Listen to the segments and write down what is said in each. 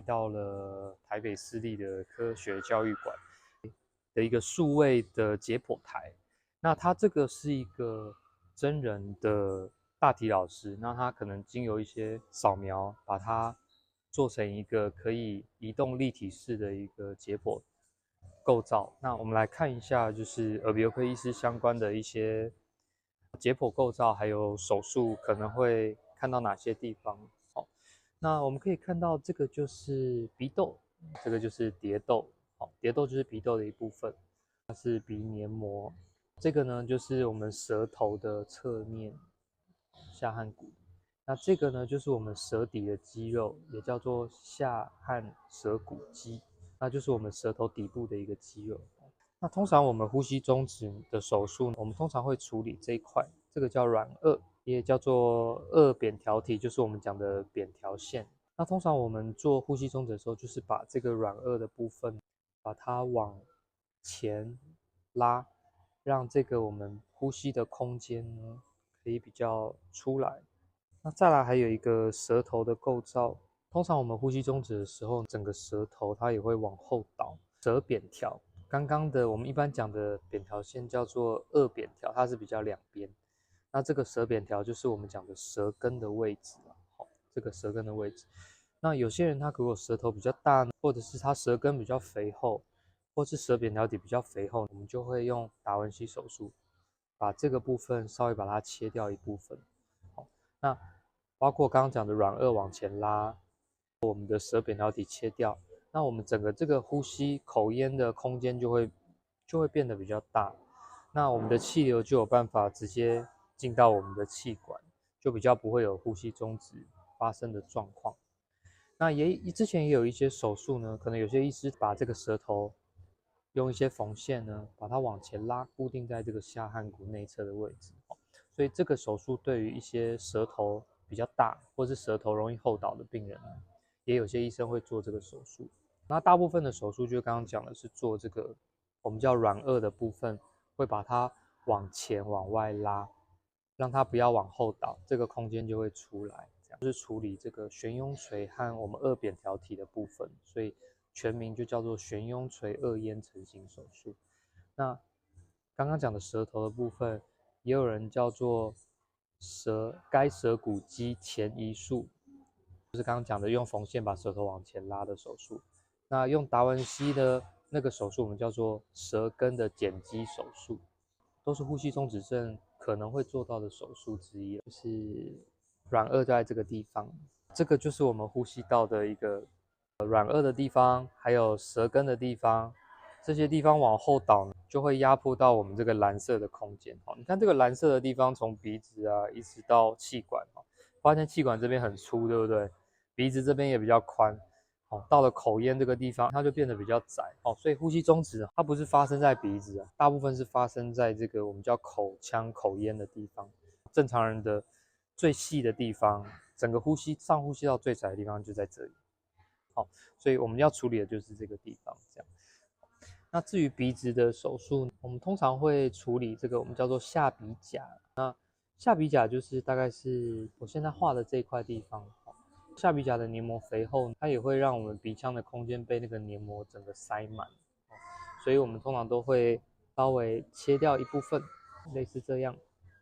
到了台北市立的科学教育馆的一个数位的解剖台。那它这个是一个真人的大体老师，那他可能经由一些扫描，把它做成一个可以移动立体式的一个解剖构造。那我们来看一下，就是耳鼻喉科医师相关的一些解剖构造，还有手术可能会看到哪些地方。好，那我们可以看到这个就是鼻窦，这个就是蝶窦。好，蝶窦就是鼻窦的一部分，它是鼻黏膜。这个呢就是我们舌头的侧面下颌骨。那这个呢就是我们舌底的肌肉，也叫做下颌舌骨肌，那就是我们舌头底部的一个肌肉。那通常我们呼吸中止的手术，我们通常会处理这一块，这个叫软腭，也叫做腭扁桃体，就是我们讲的扁桃腺。那通常我们做呼吸中止的时候，就是把这个软腭的部分，把它往前拉，让这个我们呼吸的空间呢，可以比较出来。那再来还有一个舌头的构造，通常我们呼吸中止的时候，整个舌头它也会往后倒，舌扁条。刚刚的我们一般讲的扁桃腺叫做腭扁条，它是比较两边。那这个舌扁条就是我们讲的舌根的位置了，好，这个舌根的位置。那有些人他如果舌头比较大呢，或者是他舌根比较肥厚，或是舌扁桃体比较肥厚，我们就会用达文西手术，把这个部分稍微把它切掉一部分。好，那包括刚刚讲的软腭往前拉，我们的舌扁桃体切掉，那我们整个这个呼吸口咽的空间就会变得比较大，那我们的气流就有办法直接进到我们的气管，就比较不会有呼吸中止发生的状况。那之前也有一些手术呢，可能有些医师把这个舌头用一些缝线呢，把它往前拉，固定在这个下颌骨内侧的位置。所以这个手术对于一些舌头比较大，或是舌头容易后倒的病人，也有些医生会做这个手术。那大部分的手术就刚刚讲的是做这个我们叫软腭的部分，会把它往前往外拉，让它不要往后倒，这个空间就会出来。这样就是处理这个悬雍垂和我们腭扁桃体的部分，所以全名就叫做悬雍垂腭咽成型手术。那刚刚讲的舌头的部分，也有人叫做该舌骨肌前移术，就是刚刚讲的用缝线把舌头往前拉的手术。那用达文西的那个手术，我们叫做舌根的剪肌手术，都是呼吸中止症可能会做到的手术之一，就是软腭在这个地方，这个就是我们呼吸道的一个软腭的地方，还有舌根的地方，这些地方往后倒呢，就会压迫到我们这个蓝色的空间。好，你看这个蓝色的地方，从鼻子啊一直到气管，发现气管这边很粗，对不对？鼻子这边也比较宽。到了口咽这个地方，它就变得比较窄。所以呼吸中止它不是发生在鼻子，大部分是发生在这个我们叫口腔口咽的地方。正常人的最细的地方，整个上呼吸道最窄的地方就在这里。好，所以我们要处理的就是这个地方，这样。那至于鼻子的手术，我们通常会处理这个我们叫做下鼻甲。那下鼻甲就是大概是我现在画的这一块地方。下鼻甲的黏膜肥厚，它也会让我们鼻腔的空间被那个黏膜整个塞满，所以我们通常都会稍微切掉一部分，类似这样，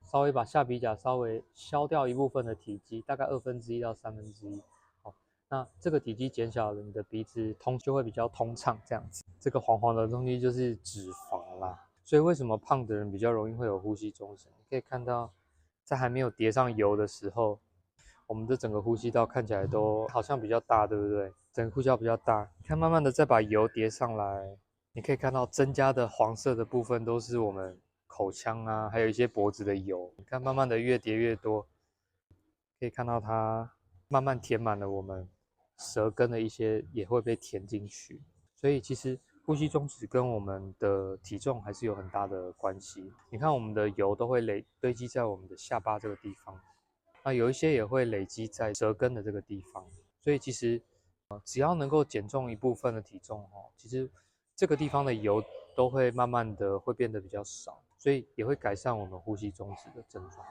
稍微把下鼻甲稍微削掉一部分的体积，大概1/2到1/3。那这个体积减小了，你的鼻子就会比较通畅，这样子。这个黄黄的东西就是脂肪啦，所以为什么胖的人比较容易会有呼吸中止？你可以看到，在还没有叠上油的时候，我们的整个呼吸道看起来都好像比较大，对不对？整个呼吸道比较大，你看慢慢的再把油叠上来，你可以看到增加的黄色的部分都是我们口腔啊，还有一些脖子的油。你看慢慢的越叠越多，可以看到它慢慢填满了我们舌根的一些也会被填进去。所以其实呼吸中止跟我们的体重还是有很大的关系。你看我们的油都会堆积在我们的下巴这个地方。那有一些也会累积在舌根的这个地方，所以其实只要能够减重一部分的体重其实这个地方的油都会慢慢的会变得比较少，所以也会改善我们呼吸中止的症状。